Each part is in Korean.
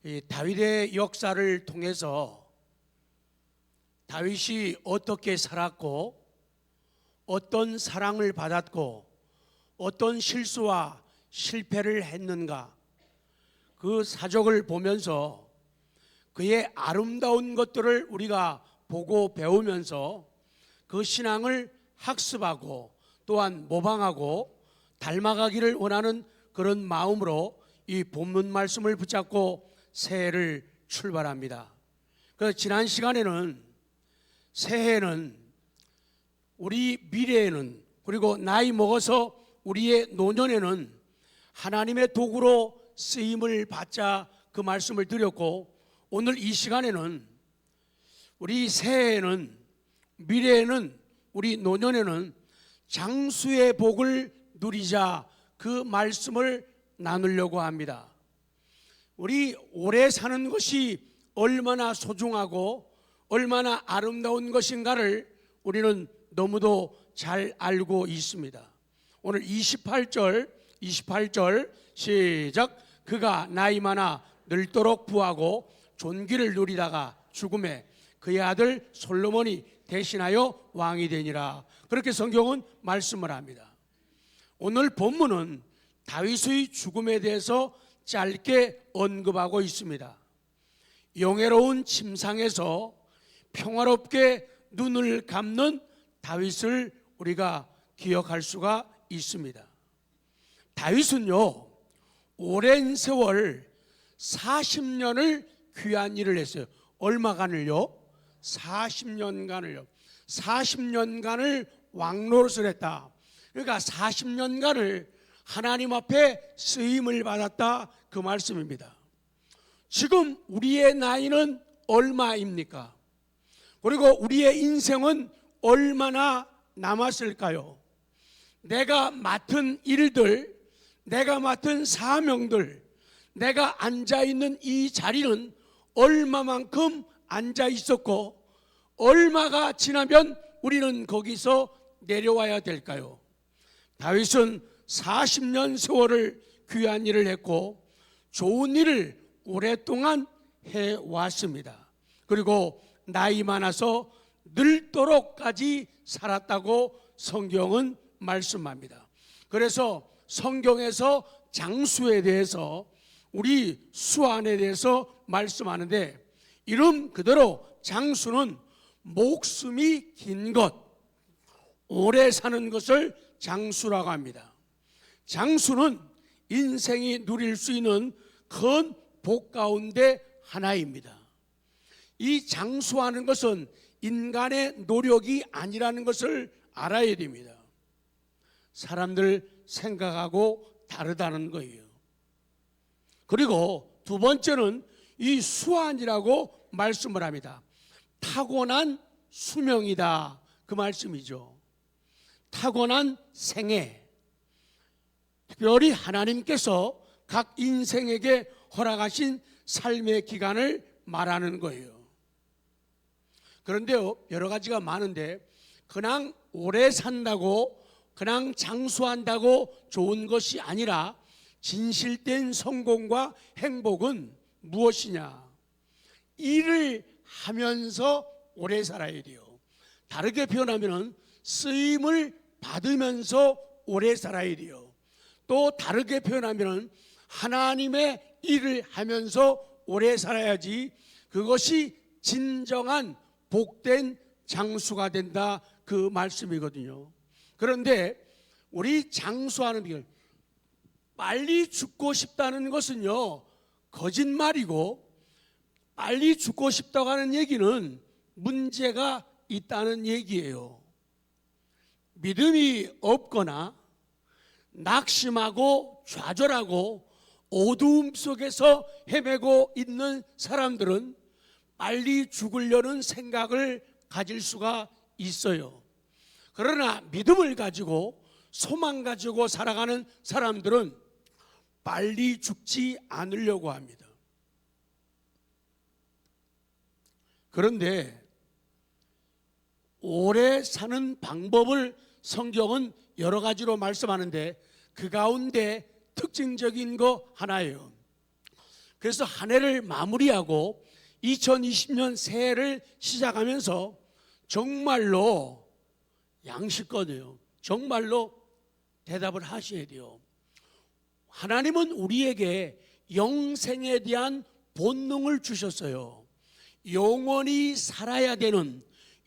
이 다윗의 역사를 통해서 다윗이 어떻게 살았고 어떤 사랑을 받았고 어떤 실수와 실패를 했는가, 그 사적을 보면서 그의 아름다운 것들을 우리가 보고 배우면서 그 신앙을 학습하고 또한 모방하고 닮아가기를 원하는 그런 마음으로 이 본문 말씀을 붙잡고 새해를 출발합니다. 그래서 지난 시간에는 새해는 우리 미래에는, 그리고 나이 먹어서 우리의 노년에는 하나님의 도구로 쓰임을 받자, 그 말씀을 드렸고, 오늘 이 시간에는 우리 새해에는, 미래에는, 우리 노년에는 장수의 복을 누리자, 그 말씀을 나누려고 합니다. 우리 오래 사는 것이 얼마나 소중하고 얼마나 아름다운 것인가를 우리는 너무도 잘 알고 있습니다. 오늘 28절 시작. 그가 나이 많아 늙도록 부하고 존귀를 누리다가 죽음에 그의 아들 솔로몬이 대신하여 왕이 되니라. 그렇게 성경은 말씀을 합니다. 오늘 본문은 다윗의 죽음에 대해서 짧게 언급하고 있습니다. 영예로운 침상에서 평화롭게 눈을 감는 다윗을 우리가 기억할 수가 있습니다. 다윗은요, 오랜 세월 40년을 귀한 일을 했어요. 얼마간을요? 40년간을 왕노릇을 했다. 그러니까 40년간을 하나님 앞에 쓰임을 받았다, 그 말씀입니다. 지금 우리의 나이는 얼마입니까? 그리고 우리의 인생은 얼마나 남았을까요? 내가 맡은 일들, 내가 맡은 사명들, 내가 앉아있는 이 자리는 얼마만큼 앉아 있었고 얼마가 지나면 우리는 거기서 내려와야 될까요? 다윗은 40년 세월을 귀한 일을 했고 좋은 일을 오랫동안 해왔습니다. 그리고 나이 많아서 늙도록까지 살았다고 성경은 말씀합니다. 그래서 성경에서 장수에 대해서, 우리 수완에 대해서 말씀하는데, 이름 그대로 장수는 목숨이 긴 것, 오래 사는 것을 장수라고 합니다. 장수는 인생이 누릴 수 있는 큰 복 가운데 하나입니다. 이 장수하는 것은 인간의 노력이 아니라는 것을 알아야 됩니다. 사람들 생각하고 다르다는 거예요. 그리고 두 번째는 이 수완이라고 말씀을 합니다. 타고난 수명이다, 그 말씀이죠. 타고난 생애, 특별히 하나님께서 각 인생에게 허락하신 삶의 기간을 말하는 거예요. 그런데요, 여러 가지가 많은데 그냥 오래 산다고, 그냥 장수한다고 좋은 것이 아니라 진실된 성공과 행복은 무엇이냐? 일을 하면서 오래 살아야 돼요. 다르게 표현하면 쓰임을 받으면서 오래 살아야 돼요. 또 다르게 표현하면 하나님의 일을 하면서 오래 살아야지 그것이 진정한 복된 장수가 된다, 그 말씀이거든요. 그런데 우리 장수하는 비결, 빨리 죽고 싶다는 것은요 거짓말이고, 빨리 죽고 싶다고 하는 얘기는 문제가 있다는 얘기예요. 믿음이 없거나 낙심하고 좌절하고 어두움 속에서 헤매고 있는 사람들은 빨리 죽으려는 생각을 가질 수가 있어요. 그러나 믿음을 가지고 소망 가지고 살아가는 사람들은 빨리 죽지 않으려고 합니다. 그런데 오래 사는 방법을 성경은 여러 가지로 말씀하는데 그 가운데 특징적인 거 하나예요. 그래서 한 해를 마무리하고 2020년 새해를 시작하면서 정말로 양식껏요, 정말로 대답을 하셔야 돼요. 하나님은 우리에게 영생에 대한 본능을 주셨어요. 영원히 살아야 되는,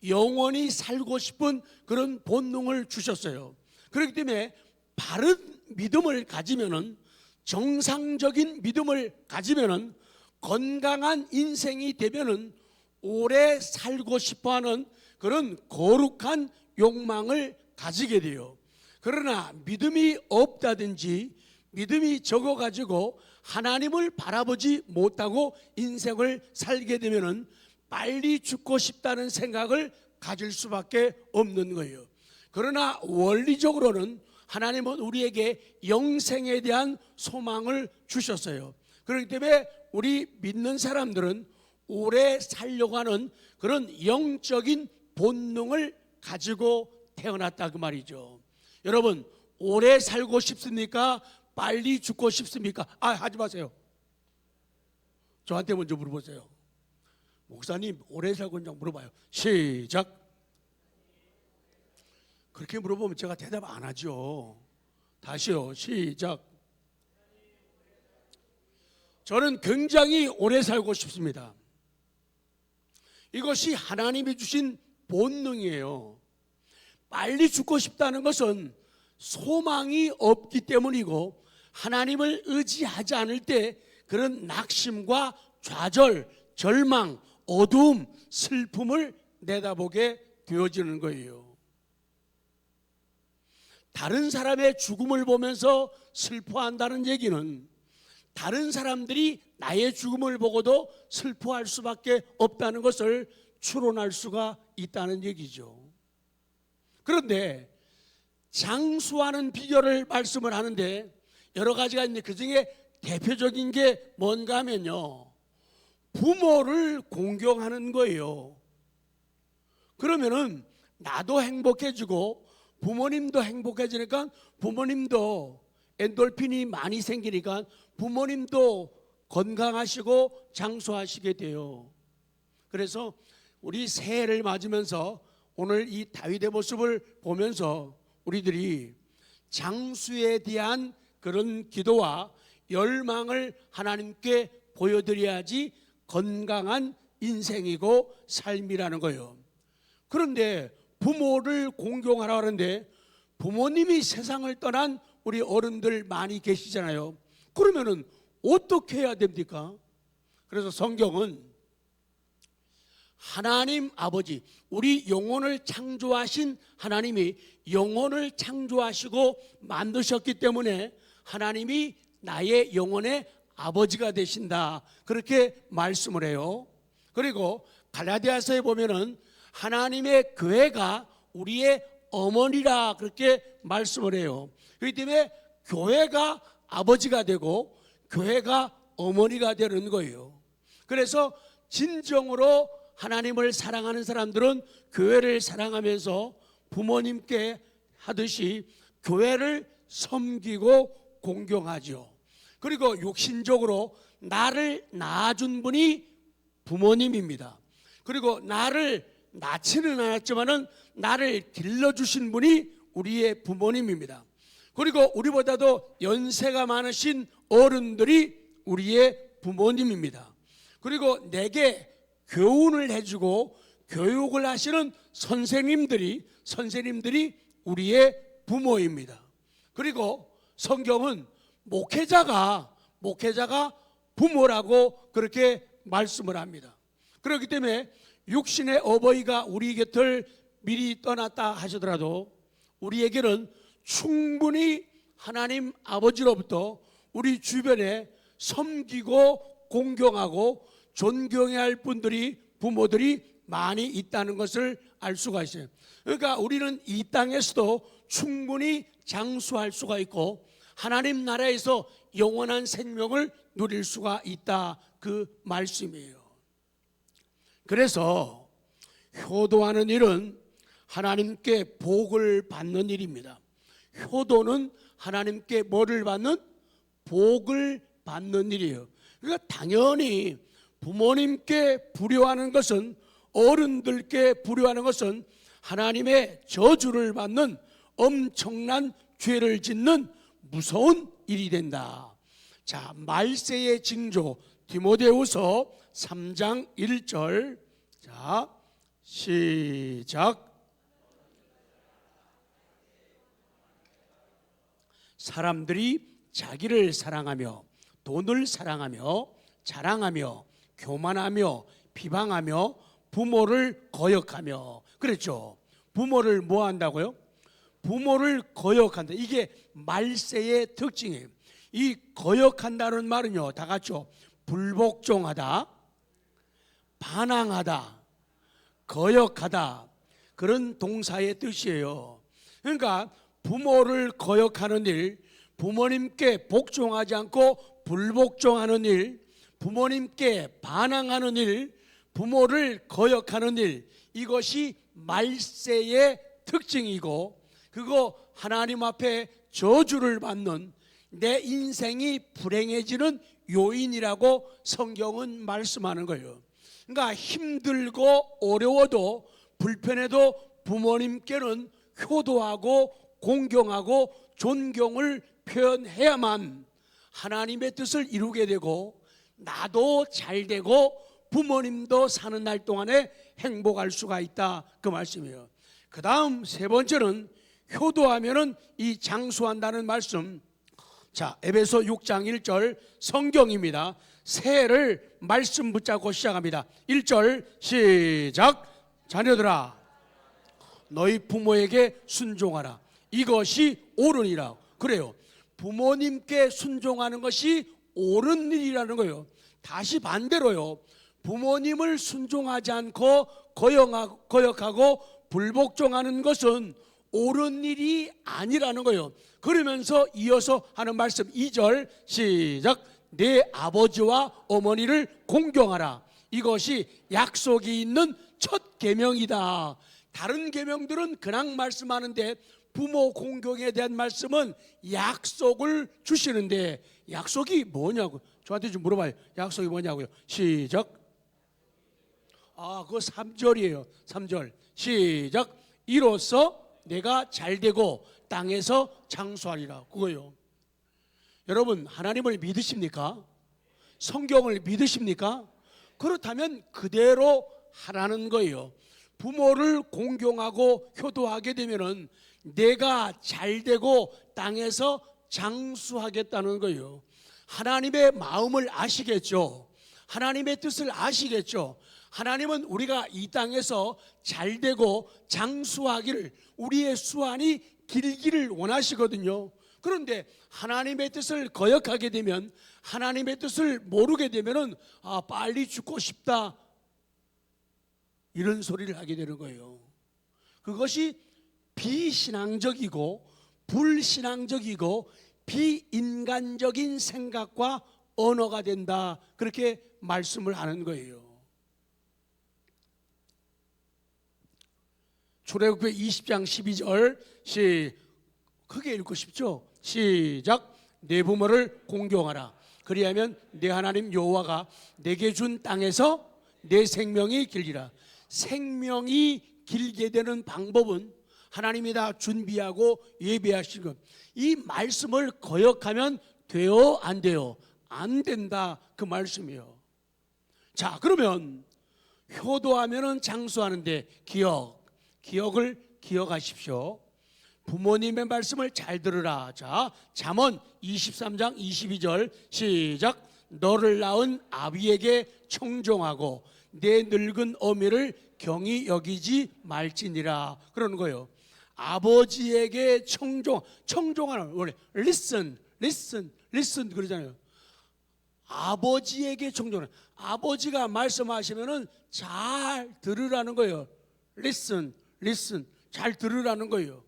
영원히 살고 싶은 그런 본능을 주셨어요. 그렇기 때문에 바른 믿음을 가지면은, 정상적인 믿음을 가지면은, 건강한 인생이 되면은 오래 살고 싶어하는 그런 거룩한 욕망을 가지게 돼요. 그러나 믿음이 없다든지 믿음이 적어가지고 하나님을 바라보지 못하고 인생을 살게 되면은 빨리 죽고 싶다는 생각을 가질 수밖에 없는 거예요. 그러나 원리적으로는 하나님은 우리에게 영생에 대한 소망을 주셨어요. 그렇기 때문에 우리 믿는 사람들은 오래 살려고 하는 그런 영적인 본능을 가지고 태어났다 그 말이죠. 여러분, 오래 살고 싶습니까? 빨리 죽고 싶습니까? 하지 마세요. 저한테 먼저 물어보세요. 목사님, 오래 살고 있냐고 물어봐요. 시작. 그렇게 물어보면 제가 대답 안 하죠. 다시요. 시작. 저는 굉장히 오래 살고 싶습니다. 이것이 하나님이 주신 본능이에요. 빨리 죽고 싶다는 것은 소망이 없기 때문이고, 하나님을 의지하지 않을 때 그런 낙심과 좌절, 절망, 어두움, 슬픔을 내다보게 되어지는 거예요. 다른 사람의 죽음을 보면서 슬퍼한다는 얘기는 다른 사람들이 나의 죽음을 보고도 슬퍼할 수밖에 없다는 것을 추론할 수가 있다는 얘기죠. 그런데 장수하는 비결을 말씀을 하는데 여러 가지가 있는데 그중에 대표적인 게 뭔가 하면요, 부모를 공경하는 거예요. 그러면은 나도 행복해지고 부모님도 행복해지니까 부모님도 엔돌핀이 많이 생기니까 부모님도 건강하시고 장수하시게 돼요. 그래서 우리 새해를 맞으면서 오늘 이 다윗의 모습을 보면서 우리들이 장수에 대한 그런 기도와 열망을 하나님께 보여드려야지 건강한 인생이고 삶이라는 거예요. 그런데 부모를 공경하라 하는데 부모님이 세상을 떠난 우리 어른들 많이 계시잖아요. 그러면은 어떻게 해야 됩니까? 그래서 성경은 하나님 아버지, 우리 영혼을 창조하신 하나님이 영혼을 창조하시고 만드셨기 때문에 하나님이 나의 영혼의 아버지가 되신다, 그렇게 말씀을 해요. 그리고 갈라디아서에 보면은 하나님의 교회가 우리의 어머니라 그렇게 말씀을 해요. 그렇기 때문에 교회가 아버지가 되고 교회가 어머니가 되는 거예요. 그래서 진정으로 하나님을 사랑하는 사람들은 교회를 사랑하면서 부모님께 하듯이 교회를 섬기고 공경하죠. 그리고 육신적으로 나를 낳아준 분이 부모님입니다. 그리고 나를 낳지는 않았지만은 나를 길러주신 분이 우리의 부모님입니다. 그리고 우리보다도 연세가 많으신 어른들이 우리의 부모님입니다. 그리고 내게 교훈을 해주고 교육을 하시는 선생님들이 우리의 부모입니다. 그리고 성경은 목회자가 부모라고 그렇게 말씀을 합니다. 그렇기 때문에 육신의 어버이가 우리 곁을 미리 떠났다 하시더라도 우리에게는 충분히 하나님 아버지로부터 우리 주변에 섬기고 공경하고 존경해야 할 분들이, 부모들이 많이 있다는 것을 알 수가 있어요. 그러니까 우리는 이 땅에서도 충분히 장수할 수가 있고 하나님 나라에서 영원한 생명을 누릴 수가 있다, 그 말씀이에요. 그래서 효도하는 일은 하나님께 복을 받는 일입니다. 효도는 하나님께 뭐를 받는? 복을 받는 일이에요. 그러니까 당연히 부모님께 불효하는 것은, 어른들께 불효하는 것은 하나님의 저주를 받는 엄청난 죄를 짓는 무서운 일이 된다. 자, 말세의 징조 디모데후서 3장 1절. 자, 시작. 사람들이 자기를 사랑하며 돈을 사랑하며 자랑하며 교만하며 비방하며 부모를 거역하며. 그랬죠. 부모를 뭐 한다고요? 부모를 거역한다. 이게 말세의 특징이에요. 이 거역한다는 말은요, 다 같이요, 불복종하다, 반항하다, 거역하다, 그런 동사의 뜻이에요. 그러니까 부모를 거역하는 일, 부모님께 복종하지 않고 불복종하는 일, 부모님께 반항하는 일, 부모를 거역하는 일, 이것이 말세의 특징이고, 그거 하나님 앞에 저주를 받는, 내 인생이 불행해지는 요인이라고 성경은 말씀하는 거예요. 그러니까 힘들고 어려워도 불편해도 부모님께는 효도하고 공경하고 존경을 표현해야만 하나님의 뜻을 이루게 되고, 나도 잘 되고 부모님도 사는 날 동안에 행복할 수가 있다, 그 말씀이에요. 그 다음 세 번째는 효도하면은 이 장수한다는 말씀. 자, 에베소 6장 1절 성경입니다. 새해를 말씀 붙잡고 시작합니다. 1절 시작. 자녀들아, 너희 부모에게 순종하라. 이것이 옳으니라. 그래요. 부모님께 순종하는 것이 옳은 일이라는 거예요. 다시 반대로요, 부모님을 순종하지 않고 거역하고 불복종하는 것은 옳은 일이 아니라는 거예요. 그러면서 이어서 하는 말씀 2절 시작. 내 아버지와 어머니를 공경하라. 이것이 약속이 있는 첫 계명이다. 다른 계명들은 그냥 말씀하는데 부모 공경에 대한 말씀은 약속을 주시는데, 약속이 뭐냐고 저한테 좀 물어봐요. 약속이 뭐냐고요. 시작. 그거 3절이에요 3절 시작. 이로써 내가 잘되고 땅에서 장수하리라. 그거요. 여러분, 하나님을 믿으십니까? 성경을 믿으십니까? 그렇다면 그대로 하라는 거예요. 부모를 공경하고 효도하게 되면은 내가 잘되고 땅에서 장수하겠다는 거예요. 하나님의 마음을 아시겠죠? 하나님의 뜻을 아시겠죠? 하나님은 우리가 이 땅에서 잘되고 장수하기를, 우리의 수완이 길기를 원하시거든요. 그런데 하나님의 뜻을 거역하게 되면, 하나님의 뜻을 모르게 되면은 빨리 죽고 싶다, 이런 소리를 하게 되는 거예요. 그것이 비신앙적이고 불신앙적이고 비인간적인 생각과 언어가 된다, 그렇게 말씀을 하는 거예요. 출애굽기 20장 12절 크게 읽고 싶죠? 시작. 내 부모를 공경하라. 그리하면 내 하나님 여호와가 내게 준 땅에서 내 생명이 길리라. 생명이 길게 되는 방법은 하나님이 다 준비하고 예비하신 것. 이 말씀을 거역하면 돼요, 안 돼요? 안 된다, 그 말씀이에요. 자, 그러면 효도하면은 장수하는데 기억을 기억하십시오. 부모님의 말씀을 잘 들으라. 자, 잠언 23장 22절 시작. 너를 낳은 아비에게 청종하고 내 늙은 어미를 경히 여기지 말지니라. 그러는 거예요. 아버지에게 청종하는, 원래 listen 그러잖아요. 아버지에게 청종하는, 아버지가 말씀하시면은 잘 들으라는 거예요. listen 잘 들으라는 거예요.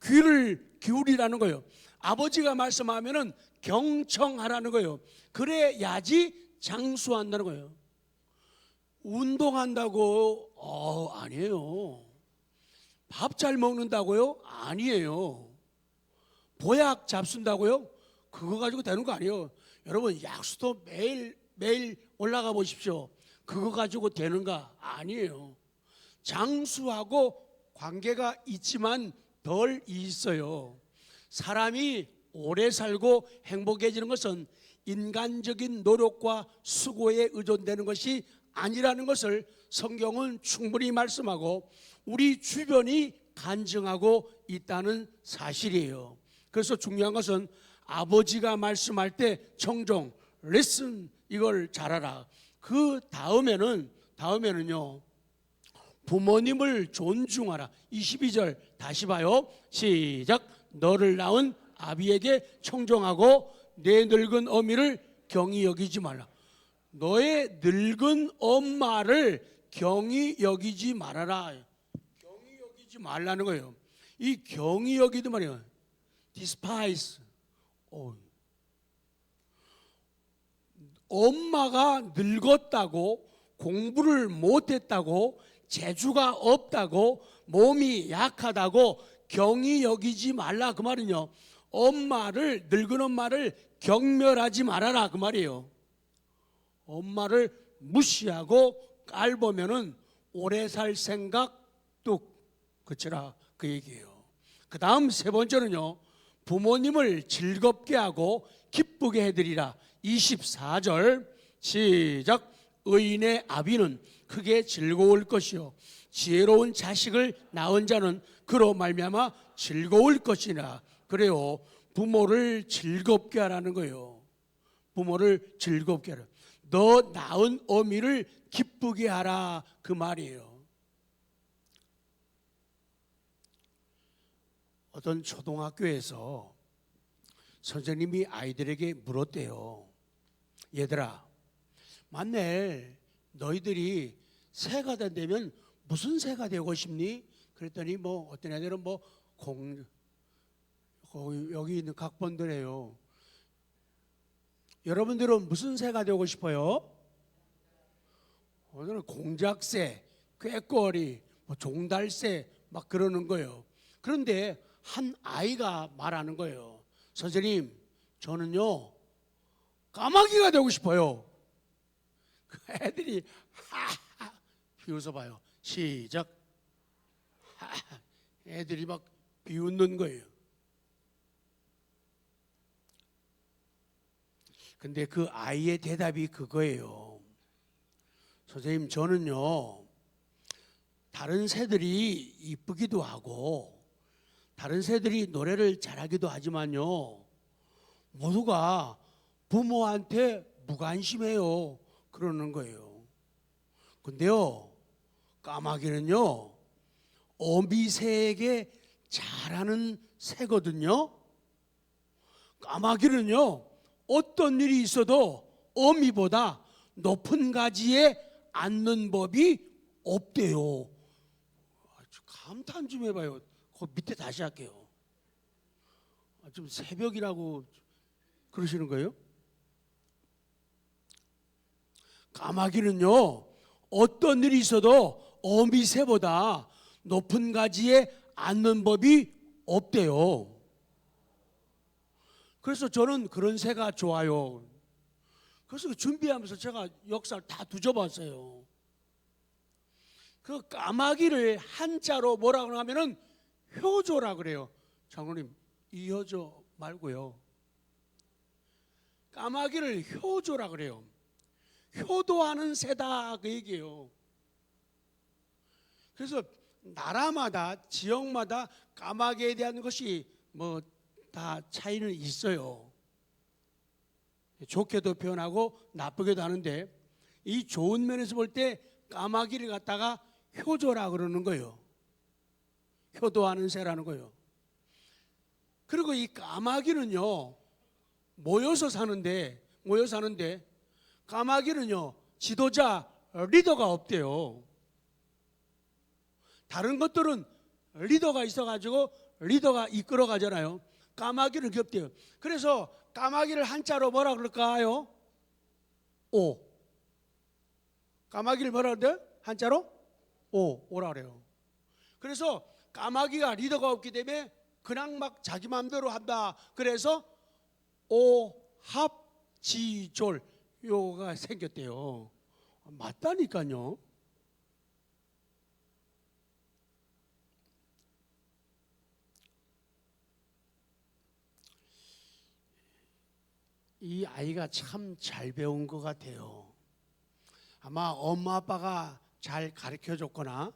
귀를 기울이라는 거예요. 아버지가 말씀하면은 경청하라는 거예요. 그래야지 장수한다는 거예요. 운동한다고 아니에요. 밥 잘 먹는다고요? 아니에요. 보약 잡순다고요? 그거 가지고 되는 거 아니에요. 여러분, 약수도 매일 매일 올라가 보십시오. 그거 가지고 되는가? 아니에요. 장수하고 관계가 있지만 덜 있어요. 사람이 오래 살고 행복해지는 것은 인간적인 노력과 수고에 의존되는 것이 아니라는 것을 성경은 충분히 말씀하고 우리 주변이 간증하고 있다는 사실이에요. 그래서 중요한 것은 아버지가 말씀할 때 청종, listen, 이걸 잘하라. 그 다음에는요 부모님을 존중하라. 22절 다시 봐요. 시작. 너를 낳은 아비에게 청종하고 내 늙은 어미를 경히 여기지 말라. 너의 늙은 엄마를 경히 여기지 말아라. 경히 여기지 말라는 거예요. 이 경히 여기도 말이에요. despise. 엄마가 늙었다고, 공부를 못했다고, 재주가 없다고, 몸이 약하다고 경히 여기지 말라. 그 말은요, 늙은 엄마를 경멸하지 말아라. 그 말이에요. 엄마를 무시하고 깔보면은 오래 살 생각 뚝 그치라, 그 얘기예요. 그 다음 세 번째는요, 부모님을 즐겁게 하고 기쁘게 해드리라. 24절 시작. 의인의 아비는 크게 즐거울 것이요 지혜로운 자식을 낳은 자는 그로 말미암아 즐거울 것이나. 그래요, 부모를 즐겁게 하라는 거예요. 부모를 즐겁게 하라. 너 낳은 어미를 기쁘게 하라, 그 말이에요. 어떤 초등학교에서 선생님이 아이들에게 물었대요. 얘들아, 만일 너희들이 새가 된다면 무슨 새가 되고 싶니? 그랬더니 어떤 애들은 여기 있는 각본들이에요. 여러분들은 무슨 새가 되고 싶어요? 오늘은 공작새, 꾀꼬리, 종달새 막 그러는 거예요. 그런데 한 아이가 말하는 거예요. 선생님, 저는요 까마귀가 되고 싶어요. 그 애들이 하하 비웃어봐요. 시작. 하하. 애들이 막 비웃는 거예요. 근데 그 아이의 대답이 그거예요. 선생님, 저는요 다른 새들이 이쁘기도 하고 다른 새들이 노래를 잘하기도 하지만요 모두가 부모한테 무관심해요. 그러는 거예요. 근데요 까마귀는요 어미새에게 잘하는 새거든요. 까마귀는요 어떤 일이 있어도 어미보다 높은 가지에 앉는 법이 없대요. 감탄 좀 해봐요. 그 밑에 다시 할게요. 좀 새벽이라고 그러시는 거예요? 까마귀는요 어떤 일이 있어도 어미새보다 높은 가지에 앉는 법이 없대요. 그래서 저는 그런 새가 좋아요. 그래서 준비하면서 제가 역사를 다 뒤져봤어요. 그 까마귀를 한자로 뭐라고 하면은 효조라 그래요. 장로님, 이효조 말고요. 까마귀를 효조라 그래요. 효도하는 새다, 그 얘기예요. 그래서 나라마다 지역마다 까마귀에 대한 것이 다 차이는 있어요. 좋게도 표현하고 나쁘게도 하는데 이 좋은 면에서 볼 때 까마귀를 갖다가 효조라 그러는 거예요. 효도하는 새라는 거예요. 그리고 이 까마귀는요 모여서 사는데 까마귀는요 지도자 리더가 없대요. 다른 것들은 리더가 있어가지고 리더가 이끌어 가잖아요. 까마귀는 그게 없대요. 그래서 까마귀를 한자로 뭐라 그럴까요? 오. 까마귀를 뭐라 그래요? 한자로? 오라 그래요. 그래서 까마귀가 리더가 없기 때문에 그냥 막 자기 마음대로 한다. 그래서 오합지졸 요가 생겼대요. 맞다니까요. 이 아이가 참 잘 배운 것 같아요. 아마 엄마 아빠가 잘 가르쳐 줬거나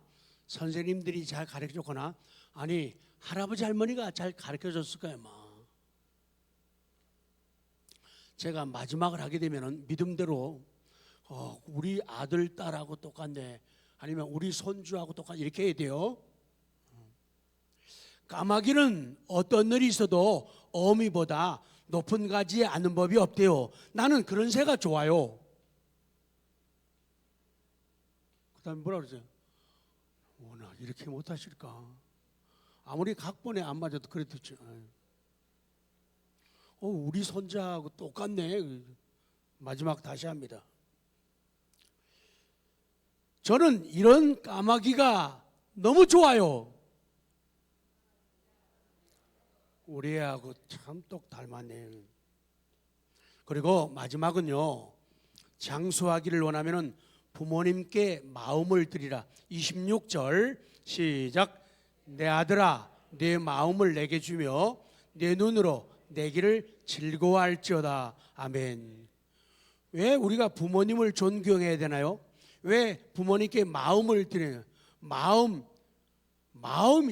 선생님들이 잘 가르쳐 줬거나 아니 할아버지 할머니가 잘 가르쳐 줬을 거예요. 아마. 제가 마지막을 하게 되면 믿음대로 우리 아들 딸하고 똑같네 아니면 우리 손주하고 똑같네 이렇게 해야 돼요. 까마귀는 어떤 일이 있어도 어미보다 높은 가지에 앉는 법이 없대요. 나는 그런 새가 좋아요. 그 다음에 뭐라 그러세요? 나 이렇게 못하실까? 아무리 각본에 안 맞아도 그래도 우리 손자하고 똑같네. 마지막 다시 합니다. 저는 이런 까마귀가 너무 좋아요. 우리 애하고 참 똑 닮았네. 그리고 마지막은요. 장수하기를 원하면 부모님께 마음을 드리라. 26절 시작. 내 아들아 내 마음을 내게 주며 내 눈으로 내 길을 즐거워할지어다. 아멘. 왜 우리가 부모님을 존경해야 되나요? 왜 부모님께 마음을 드려요? 마음이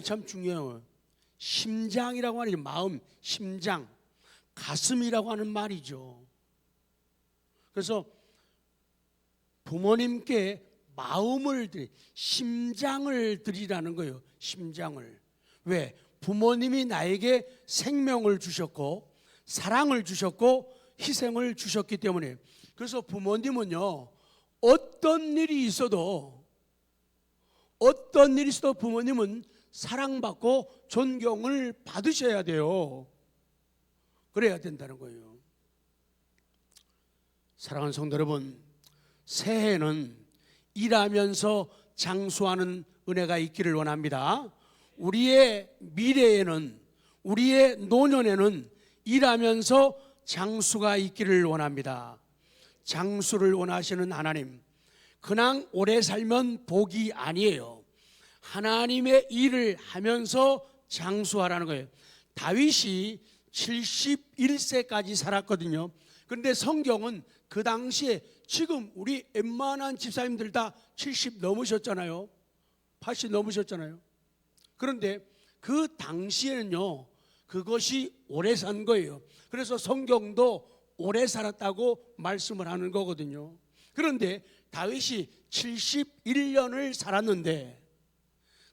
참 중요해요. 심장이라고 하는 마음, 심장, 가슴이라고 하는 말이죠. 그래서 부모님께 마음을 심장을 드리라는 거예요. 심장을. 왜? 부모님이 나에게 생명을 주셨고 사랑을 주셨고 희생을 주셨기 때문에. 그래서 부모님은요 어떤 일이 있어도 부모님은 사랑받고 존경을 받으셔야 돼요. 그래야 된다는 거예요. 사랑하는 성도 여러분, 새해에는 일하면서 장수하는 은혜가 있기를 원합니다. 우리의 미래에는, 우리의 노년에는 일하면서 장수가 있기를 원합니다. 장수를 원하시는 하나님, 그냥 오래 살면 복이 아니에요. 하나님의 일을 하면서 장수하라는 거예요. 다윗이 71세까지 살았거든요. 그런데 성경은 그 당시에 지금 우리 웬만한 집사님들 다 70 넘으셨잖아요. 80 넘으셨잖아요. 그런데 그 당시에는요 그것이 오래 산 거예요. 그래서 성경도 오래 살았다고 말씀을 하는 거거든요. 그런데 다윗이 71년을 살았는데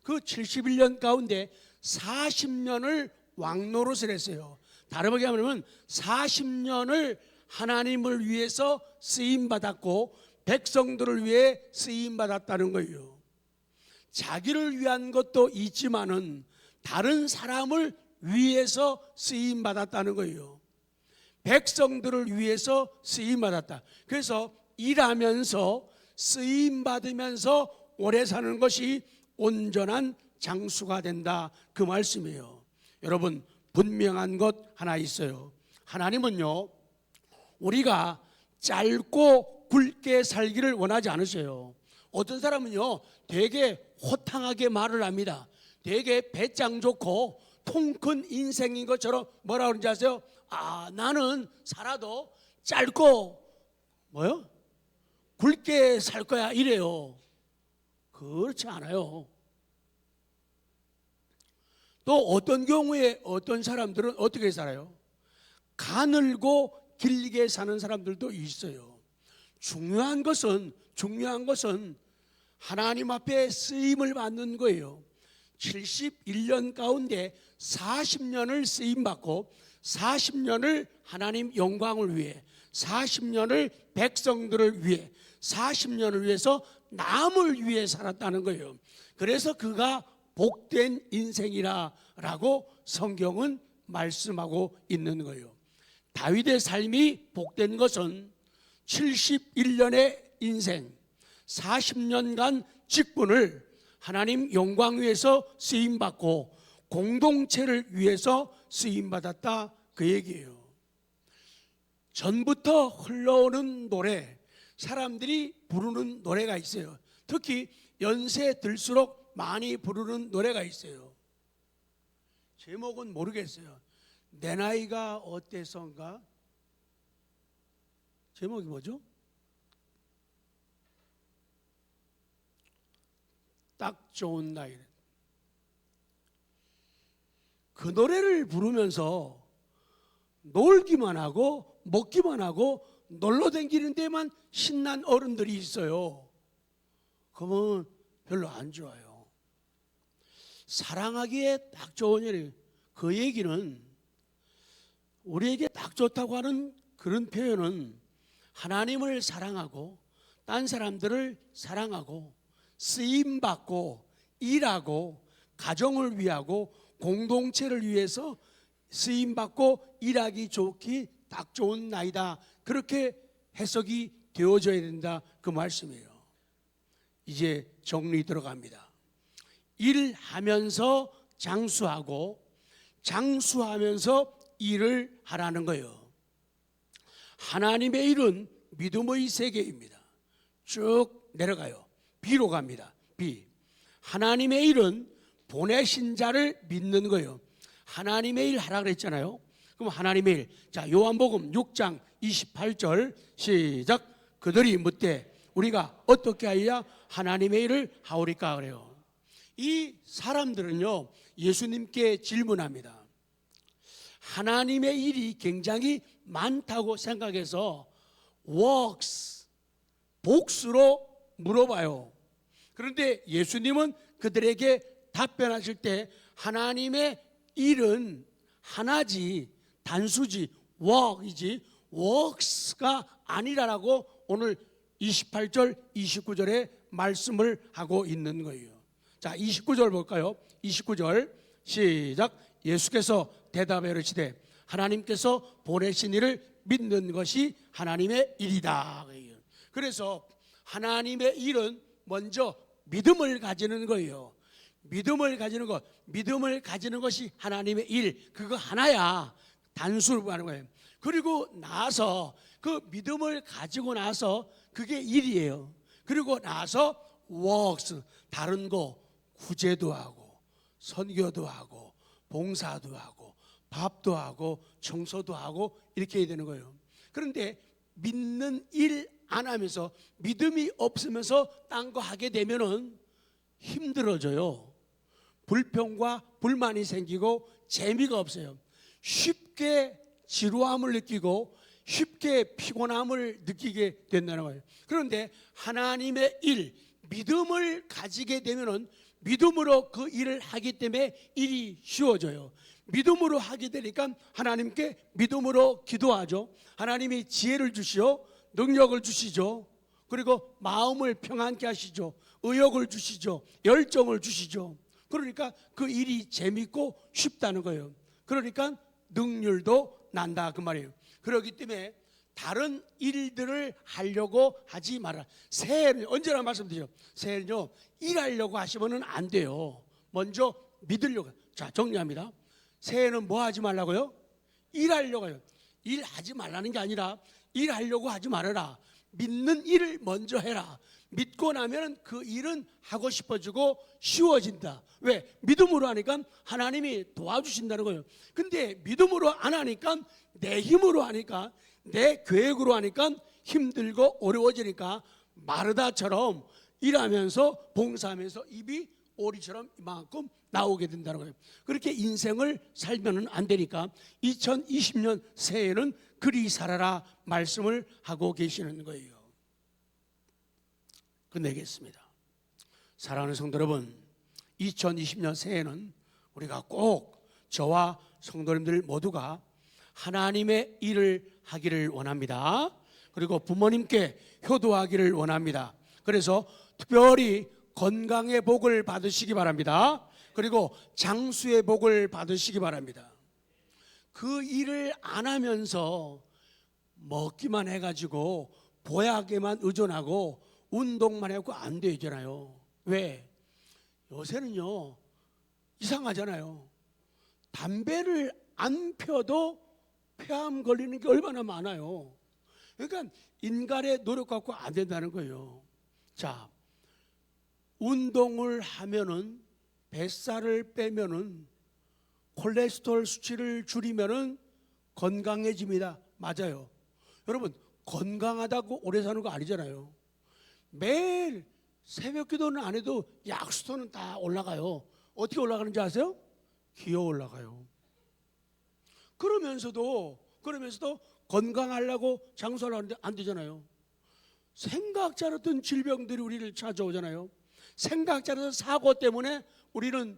그 71년 가운데 40년을 왕노릇을 했어요. 다르게 하면 40년을 하나님을 위해서 쓰임받았고 백성들을 위해 쓰임받았다는 거예요. 자기를 위한 것도 있지만은 다른 사람을 위해서 쓰임받았다는 거예요. 백성들을 위해서 쓰임받았다. 그래서 일하면서 쓰임받으면서 오래 사는 것이 온전한 장수가 된다, 그 말씀이에요. 여러분, 분명한 것 하나 있어요. 하나님은요 우리가 짧고 굵게 살기를 원하지 않으세요. 어떤 사람은요 되게 호탕하게 말을 합니다. 되게 배짱 좋고 통 큰 인생인 것처럼 뭐라 그러는지 아세요? 나는 살아도 짧고 굵게 살 거야 이래요. 그렇지 않아요. 또 어떤 경우에 어떤 사람들은 어떻게 살아요? 가늘고 길게 사는 사람들도 있어요. 중요한 것은 하나님 앞에 쓰임을 받는 거예요. 71년 가운데 40년을 쓰임받고 40년을 하나님 영광을 위해, 40년을 백성들을 위해, 40년을 위해서 남을 위해 살았다는 거예요. 그래서 그가 복된 인생이라고 성경은 말씀하고 있는 거예요. 다윗의 삶이 복된 것은 71년의 인생, 40년간 직분을 하나님 영광 위해서 쓰임받고 공동체를 위해서 쓰임받았다, 그 얘기예요. 전부터 흘러오는 노래, 사람들이 부르는 노래가 있어요. 특히 연세 들수록 많이 부르는 노래가 있어요. 제목은 모르겠어요. 내 나이가 어때서인가? 제목이 뭐죠? 딱 좋은 나이. 그 노래를 부르면서 놀기만 하고 먹기만 하고 놀러 다니는 데만 신난 어른들이 있어요. 그러면 별로 안 좋아요. 사랑하기에 딱 좋은 일이에요. 그 얘기는 우리에게 딱 좋다고 하는 그런 표현은 하나님을 사랑하고 딴 사람들을 사랑하고 쓰임받고 일하고 가정을 위하고 공동체를 위해서 쓰임받고 일하기 좋기 딱 좋은 나이다, 그렇게 해석이 되어져야 된다, 그 말씀이에요. 이제 정리 들어갑니다. 일하면서 장수하고 장수하면서 일을 하라는 거예요. 하나님의 일은 믿음의 세계입니다. 쭉 내려가요. B로 갑니다. B. 하나님의 일은 보내신 자를 믿는 거예요. 하나님의 일 하라 그랬잖아요. 그럼 하나님의 일. 자, 요한복음 6장 28절 시작. 그들이 묻되 우리가 어떻게 하여야 하나님의 일을 하오리까 그래요. 이 사람들은요, 예수님께 질문합니다. 하나님의 일이 굉장히 많다고 생각해서 works, 복수로 물어봐요. 그런데 예수님은 그들에게 답변하실 때 하나님의 일은 하나지, 단수지, work이지 works가 아니라라고 오늘 28절, 29절에 말씀을 하고 있는 거예요. 자, 29절 볼까요? 29절 시작. 예수께서 대답하여 이르시되 하나님께서 보내신 이를 믿는 것이 하나님의 일이다. 그래서 하나님의 일은 먼저 믿음을 가지는 거예요. 믿음을 가지는 것, 믿음을 가지는 것이 하나님의 일, 그거 하나야. 단수로 하는 거예요. 그리고 나서 그 믿음을 가지고 나서 그게 일이에요. 그리고 나서 works, 다른 거 구제도 하고 선교도 하고 봉사도 하고 밥도 하고 청소도 하고 이렇게 해야 되는 거예요. 그런데 믿는 일 안 하면서 믿음이 없으면서 딴 거 하게 되면은 힘들어져요. 불평과 불만이 생기고 재미가 없어요. 쉽게 지루함을 느끼고 쉽게 피곤함을 느끼게 된다는 거예요. 그런데 하나님의 일, 믿음을 가지게 되면은 믿음으로 그 일을 하기 때문에 일이 쉬워져요. 믿음으로 하게 되니까 하나님께 믿음으로 기도하죠. 하나님이 지혜를 주시오, 능력을 주시죠. 그리고 마음을 평안케 하시죠. 의욕을 주시죠. 열정을 주시죠. 그러니까 그 일이 재밌고 쉽다는 거예요. 그러니까 능률도 난다, 그 말이에요. 그렇기 때문에 다른 일들을 하려고 하지 마라. 새해는 언제나 말씀드리죠. 새해는요, 일하려고 하시면 안 돼요. 먼저 믿으려고. 자, 정리합니다. 새해는 뭐 하지 말라고요? 일하려고 해요. 일하지 말라는 게 아니라 일하려고 하지 말아라. 믿는 일을 먼저 해라. 믿고 나면 그 일은 하고 싶어지고 쉬워진다. 왜? 믿음으로 하니까 하나님이 도와주신다는 거예요. 근데 믿음으로 안 하니까, 내 힘으로 하니까, 내 계획으로 하니까 힘들고 어려워지니까 마르다처럼 일하면서 봉사하면서 입이 오리처럼 이만큼 나오게 된다는 거예요. 그렇게 인생을 살면 안 되니까 2020년 새해에는 그리 살아라 말씀을 하고 계시는 거예요. 끝내겠습니다. 사랑하는 성도 여러분, 2020년 새해는 우리가 꼭 저와 성도님들 모두가 하나님의 일을 하기를 원합니다. 그리고 부모님께 효도하기를 원합니다. 그래서 특별히 건강의 복을 받으시기 바랍니다. 그리고 장수의 복을 받으시기 바랍니다. 그 일을 안 하면서 먹기만 해가지고 보약에만 의존하고 운동만 해고 안 되잖아요. 왜? 요새는요, 이상하잖아요. 담배를 안 펴도 폐암 걸리는 게 얼마나 많아요. 그러니까 인간의 노력 갖고 안 된다는 거예요. 자, 운동을 하면은, 뱃살을 빼면은, 콜레스테롤 수치를 줄이면은 건강해집니다. 맞아요. 여러분, 건강하다고 오래 사는 거 아니잖아요. 매일 새벽 기도는 안 해도 약수도는 다 올라가요. 어떻게 올라가는지 아세요? 기어 올라가요. 그러면서도 건강하려고 장수하려고 하는데 안 되잖아요. 생각지 않았던 질병들이 우리를 찾아오잖아요. 생각지 않았던 사고 때문에 우리는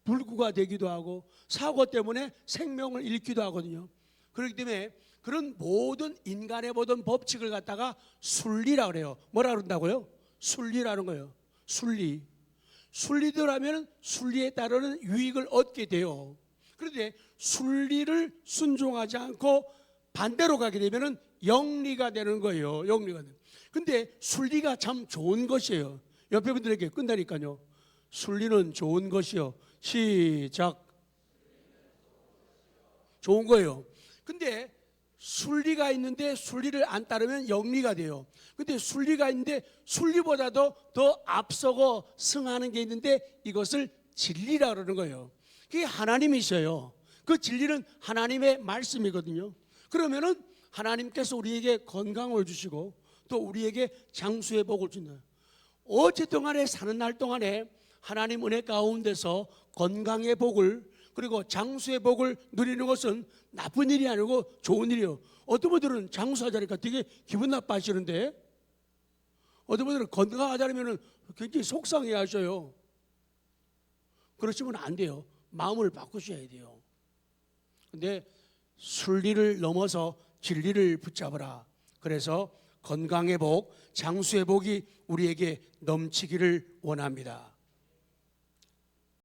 불구가 되기도 하고, 사고 때문에 생명을 잃기도 하거든요. 그렇기 때문에 그런 모든 인간의 모든 법칙을 갖다가 순리라 그래요. 뭐라 그런다고요? 순리라는 거예요. 순리. 순리대로 하면 순리에 따르는 유익을 얻게 돼요. 그런데 순리를 순종하지 않고 반대로 가게 되면 영리가 되는 거예요. 영리가 되는. 근데 순리가 참 좋은 것이에요. 옆에 분들에게 끝나니까요. 순리는 좋은 것이요. 시작. 좋은 거예요. 근데 순리가 있는데 순리를 안 따르면 영리가 돼요. 근데 순리가 있는데 순리보다도 더 앞서고 승하는 게 있는데 이것을 진리라 그러는 거예요. 그게 하나님이셔요. 그 진리는 하나님의 말씀이거든요. 그러면은 하나님께서 우리에게 건강을 주시고 또 우리에게 장수의 복을 준다. 어쨌든 간에 사는 날 동안에 하나님 은혜 가운데서 건강의 복을 그리고 장수의 복을 누리는 것은 나쁜 일이 아니고 좋은 일이에요. 어떤 분들은 장수하자니까 되게 기분 나빠하시는데 어떤 분들은 건강하자면 굉장히 속상해 하셔요. 그러시면 안 돼요. 마음을 바꾸셔야 돼요. 근데 순리를 넘어서 진리를 붙잡으라. 그래서 건강의 복, 장수의 복이 우리에게 넘치기를 원합니다.